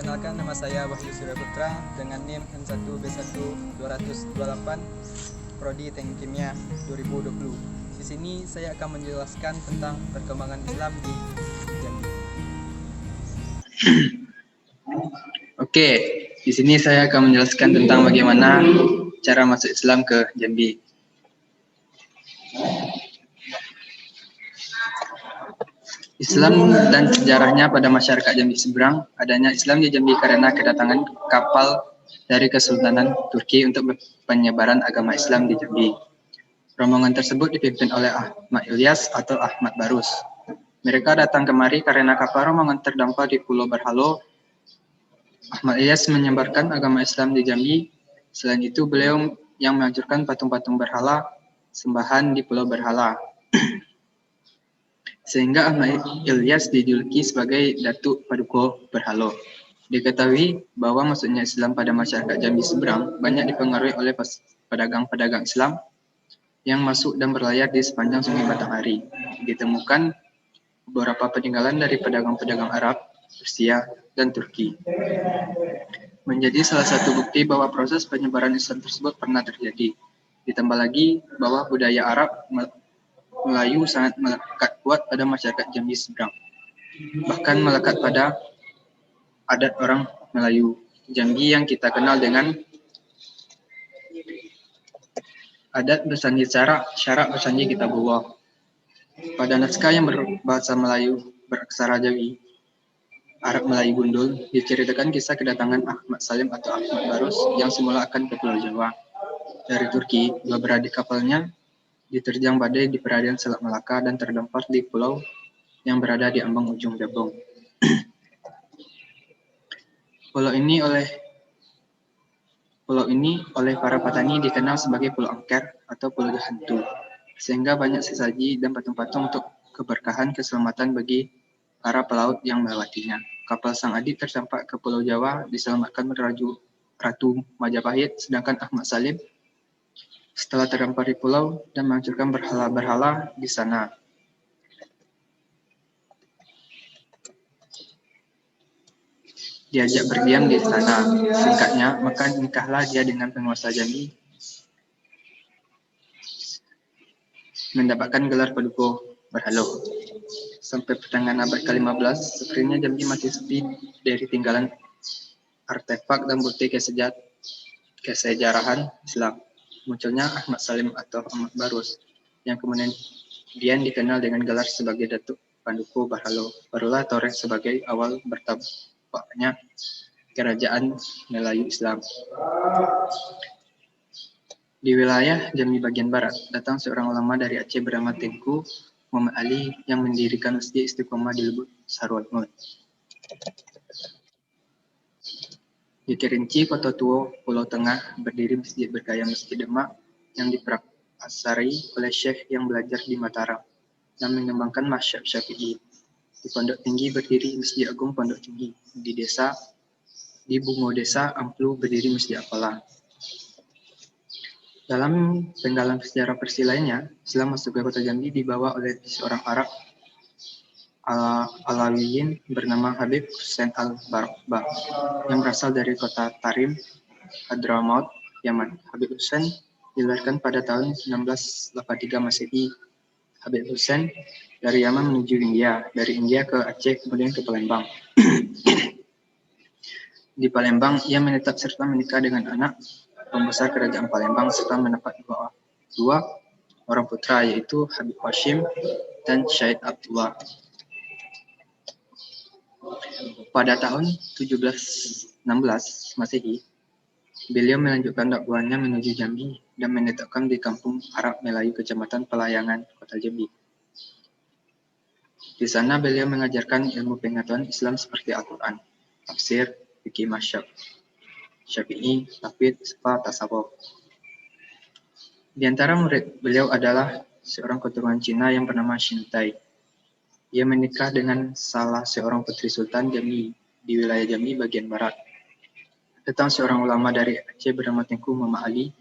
Perkenalkan, nama saya Wahyu Surya Putra dengan NIM N1B1-228 Prodi Teknik Kimia 2020. Di sini saya akan menjelaskan tentang perkembangan Islam di Jambi. Oke, di sini saya akan menjelaskan tentang bagaimana cara masuk Islam ke Jambi. Islam dan sejarahnya pada masyarakat Jambi Seberang. Adanya Islam di Jambi karena kedatangan kapal dari Kesultanan Turki untuk penyebaran agama Islam di Jambi. Rombongan tersebut dipimpin oleh Ahmad Ilyas atau Ahmad Barus. Mereka datang kemari karena kapal rombongan terdampar di Pulau Berhalo. Ahmad Ilyas menyebarkan agama Islam di Jambi. Selain itu, beliau yang menghancurkan patung-patung berhala sembahan di Pulau Berhala. Sehingga Ahmad Ilyas dijuluki sebagai Datuk Paduka Berhalo. Diketahui bahwa masuknya Islam pada masyarakat Jambi Seberang banyak dipengaruhi oleh pedagang-pedagang Islam yang masuk dan berlayar di sepanjang Sungai Batanghari. Ditemukan beberapa peninggalan dari pedagang-pedagang Arab, Persia, dan Turki. Menjadi salah satu bukti bahwa proses penyebaran Islam tersebut pernah terjadi. Ditambah lagi bahwa budaya Arab Melayu sangat melekat kuat pada masyarakat Jambi Seberang. Bahkan melekat pada adat orang Melayu Jambi yang kita kenal dengan adat bersandi syarak bersandi kitabullah. Pada naskah yang berbahasa Melayu beraksara Jawi, Arab Melayu Gundul, diceritakan kisah kedatangan Ahmad Salim atau Ahmad Barus yang semula akan ke Pulau Jawa. Dari Turki, dua beradik kapalnya diterjang badai di perairan Selat Melaka dan terdampar di pulau yang berada di ambang ujung Jabong. Pulau ini oleh para petani dikenal sebagai Pulau Angker atau Pulau Hantu, sehingga banyak sesaji dan patung-patung untuk keberkahan keselamatan bagi para pelaut yang melewatinya. Kapal Sang Adi tersampak ke Pulau Jawa diselamatkan Ratu Majapahit, sedangkan Ahmad Salim setelah terdampar di pulau dan menghancurkan berhala-berhala di sana. Diajak berdiam di sana. Singkatnya, maka nikahlah dia dengan penguasa Jambi, mendapatkan gelar Paduka Berhalo. Sampai pertengahan abad ke-15, sepertinya Jambi masih sepi dari tinggalan artefak dan bukti kesejarahan Islam. Munculnya Ahmad Salim atau Ahmad Barus, yang kemudian dikenal dengan gelar sebagai Datuk Paduka Berhalo. Barulah Torres sebagai awal bertampaknya kerajaan Melayu Islam. Di wilayah Jambi bagian barat, datang seorang ulama dari Aceh bernama Tengku Muhammad Ali yang mendirikan Masjid Istiqomah di Lubuk Sarwalmut. Di Kerinci, Kota Tua, Pulau Tengah, berdiri masjid bergaya Masjid Demak yang diprakarsai oleh Syekh yang belajar di Mataram dan mengembangkan mazhab Syafi'i. Di Pondok Tinggi berdiri Masjid Agung Pondok Tinggi. Di Bungo Desa Amplu berdiri Masjid Apalah. Dalam penggalan sejarah Persia lainnya, Islam masuk ke kota Jambi dibawa oleh seorang Arab Alawiyin bernama Habib Hussein al-Barakbah yang berasal dari kota Tarim, Hadramaut, Yaman. Habib Hussein dilahirkan pada tahun 1983 Masehi. Habib Hussein dari Yaman menuju India, dari India ke Aceh, kemudian ke Palembang. Di Palembang, ia menetap serta menikah dengan anak pembesar kerajaan Palembang serta mendapat dua orang putra, yaitu Habib Hashim dan Syed Abdullah. Pada tahun 1716 Masehi, beliau melanjutkan dakwahnya menuju Jambi dan menetapkan di kampung Arab Melayu Kecamatan Pelayangan, Kota Jambi. Di sana beliau mengajarkan ilmu pengetahuan Islam seperti Al-Quran, tafsir, fikih mazhab Syafi'i, tauhid, serta tasawuf. Di antara murid beliau adalah seorang keturunan Cina yang bernama Shintai. Ia menikah dengan salah seorang putri Sultan Jambi di wilayah Jambi bagian barat. Datang seorang ulama dari Aceh bernama Tengku Muhammad Ali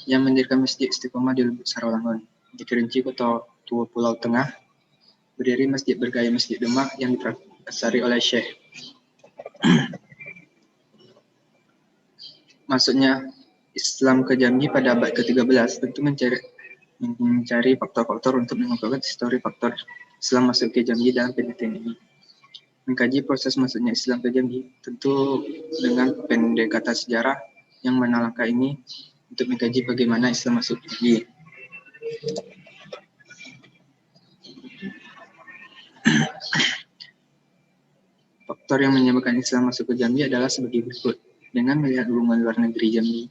yang mendirikan Masjid Istiqomah di Lubuk Sarwalangun. Di Kerinci, Kota Tua, Pulau Tengah, berdiri masjid bergaya Masjid Demak yang diprakarsai oleh Syekh. masuknya Islam ke Jambi pada abad ke-13 tentu mencari faktor-faktor untuk mengungkapkan histori faktor Islam masuk ke Jambi dalam penelitian ini. Mengkaji proses masuknya Islam ke Jambi tentu dengan pendekatan sejarah yang mana langkah ini untuk mengkaji bagaimana Islam masuk ke Jambi. Faktor yang menyebabkan Islam masuk ke Jambi adalah sebagai berikut. Dengan melihat hubungan luar negeri Jambi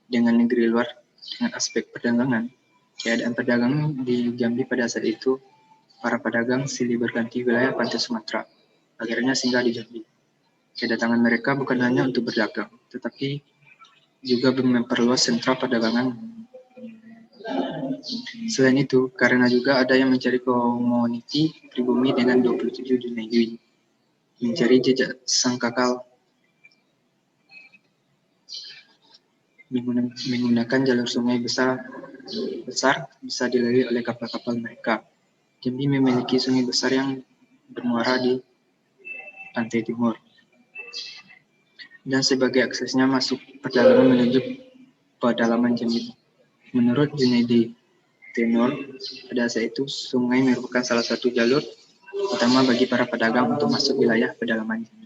dengan negeri luar dengan aspek perdagangan, keadaan perdagangan di Jambi pada saat itu, para pedagang silih berganti wilayah pantai Sumatera, akhirnya singgah di Jambi. Kedatangan mereka bukan hanya untuk berdagang, tetapi juga memperluas sentra perdagangan. Selain itu, karena juga ada yang mencari komoditi pribumi dengan 27 dunia Yui, mencari jejak sang kakal, menggunakan jalur sungai besar bisa dilalui oleh kapal-kapal mereka. Jambi memiliki sungai besar yang bermuara di pantai timur. Dan sebagai aksesnya masuk perdagangan menuju pedalaman Jambi. Menurut Junaidi Tenor, pada saat itu sungai merupakan salah satu jalur utama bagi para pedagang untuk masuk wilayah pedalaman Jambi.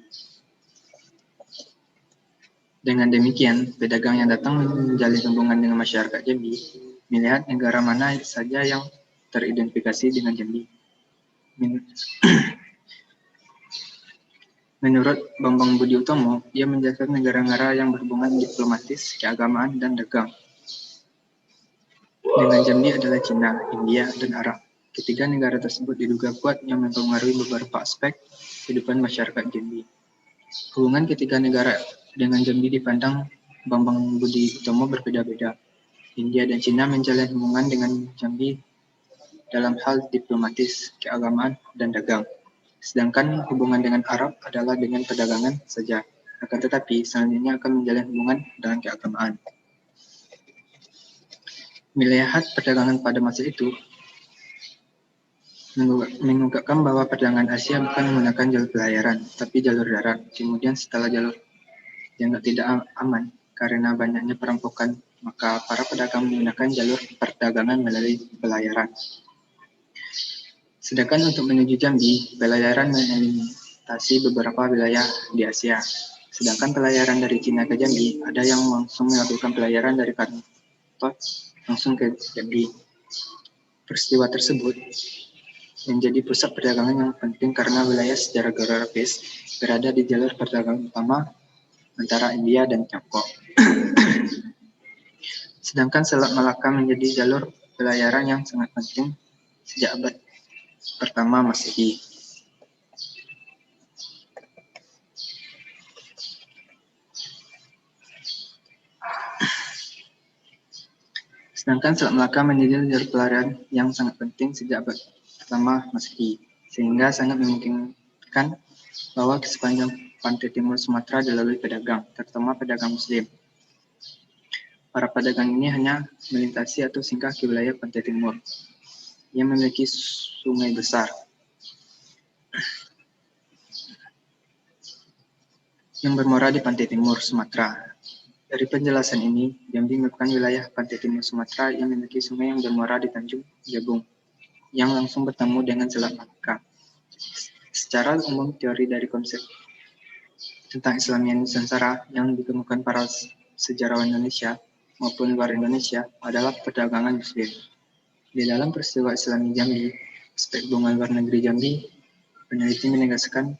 Dengan demikian, pedagang yang datang menjalin hubungan dengan masyarakat Jambi, melihat negara mana saja yang teridentifikasi dengan Jambi. Menurut Bambang Budi Utomo, ia menjelaskan negara-negara yang berhubungan diplomatis, keagamaan, dan dagang dengan Jambi adalah Cina, India, dan Arab. Ketiga negara tersebut diduga kuat yang mempengaruhi beberapa aspek kehidupan masyarakat Jambi. Hubungan ketiga negara dengan Jambi dipandang Bambang Budi Utomo berbeda-beda. India dan Cina menjalin hubungan dengan Jambi dalam hal diplomatis, keagamaan, dan dagang. Sedangkan hubungan dengan Arab adalah dengan perdagangan saja. Akan tetapi, selanjutnya akan menjalin hubungan dengan keagamaan. Melihat perdagangan pada masa itu, mengungkapkan bahwa perdagangan Asia bukan menggunakan jalur pelayaran, tapi jalur darat. Kemudian setelah jalur dianggap tidak aman karena banyaknya perampokan, maka para pedagang menggunakan jalur perdagangan melalui pelayaran. Sedangkan untuk menuju Jambi, pelayaran melintasi beberapa wilayah di Asia. Sedangkan pelayaran dari Cina ke Jambi, ada yang langsung melakukan pelayaran dari Kanton langsung ke Jambi. Peristiwa tersebut menjadi pusat perdagangan yang penting karena wilayah secara geografis berada di jalur perdagangan utama antara India dan Tiongkok. Sedangkan Selat Malaka menjadi jalur pelayaran yang sangat penting sejak abad pertama Masehi. Sedangkan Selat Malaka menjadi jalur pelayaran yang sangat penting sejak abad pertama Masehi, sehingga sangat memungkinkan bahwa ke sepanjang pantai timur Sumatera dilalui pedagang, terutama pedagang Muslim. Para pedagang ini hanya melintasi atau singgah ke wilayah pantai timur yang memiliki sungai besar yang bermuara di pantai timur Sumatera. Dari penjelasan ini, Jambi merupakan wilayah pantai timur Sumatera yang memiliki sungai yang bermuara di Tanjung Jabung, yang langsung bertemu dengan Selat Malaka. Secara umum, teori dari konsep tentang Islamia Nusantara yang ditemukan para sejarawan Indonesia maupun luar Indonesia adalah perdagangan Muslim. Di dalam peristiwa Islami Jambi, aspek hubungan luar negeri Jambi, peneliti menegaskan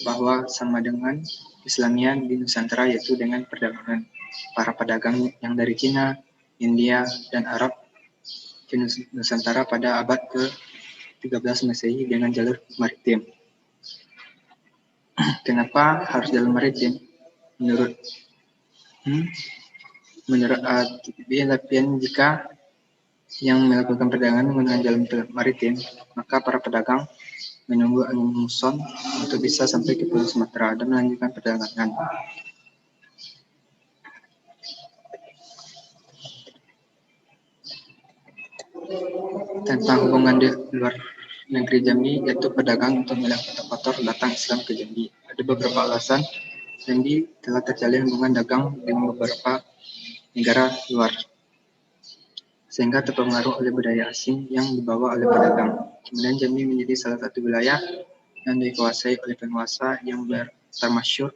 bahwa sama dengan Islamia di Nusantara, yaitu dengan perdagangan. Para pedagang yang dari Cina, India, dan Arab ke Nusantara pada abad ke-13 Masehi dengan jalur maritim. Kenapa harus jalur maritim? Menurut jika yang melakukan perdagangan menggunakan jalur maritim, maka para pedagang menunggu angin muson untuk bisa sampai ke Pulau Sumatera dan melanjutkan perdagangan. Tentang hubungan di luar negeri Jambi, yaitu pedagang untuk melihat faktor datang Islam ke Jambi. Ada beberapa alasan Jambi telah terjalin hubungan dagang dengan beberapa negara luar, sehingga terpengaruh oleh budaya asing yang dibawa oleh pedagang. Kemudian Jambi menjadi salah satu wilayah yang dikuasai oleh penguasa yang termasyhur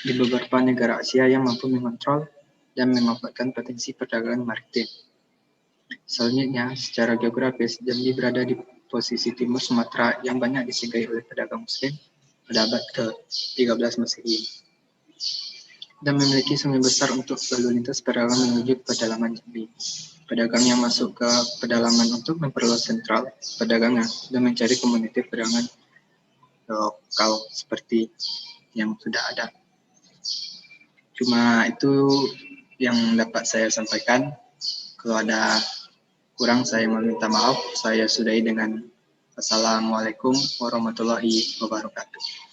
di beberapa negara Asia yang mampu mengontrol dan memanfaatkan potensi perdagangan maritim. Selanjutnya, secara geografis, Jambi berada di posisi timur Sumatera yang banyak disinggahi oleh pedagang Muslim pada abad ke-13 Masehi dan memiliki sungai besar untuk lalu lintas perdagangan menuju ke pedalaman Jambi. Pedagang yang masuk ke pedalaman untuk memperluas sentral perdagangan dan mencari komunitas perdagangan lokal seperti yang sudah ada. Cuma itu yang dapat saya sampaikan. Kalau ada kurang, saya meminta maaf. Saya sudahi dengan Assalamualaikum warahmatullahi wabarakatuh.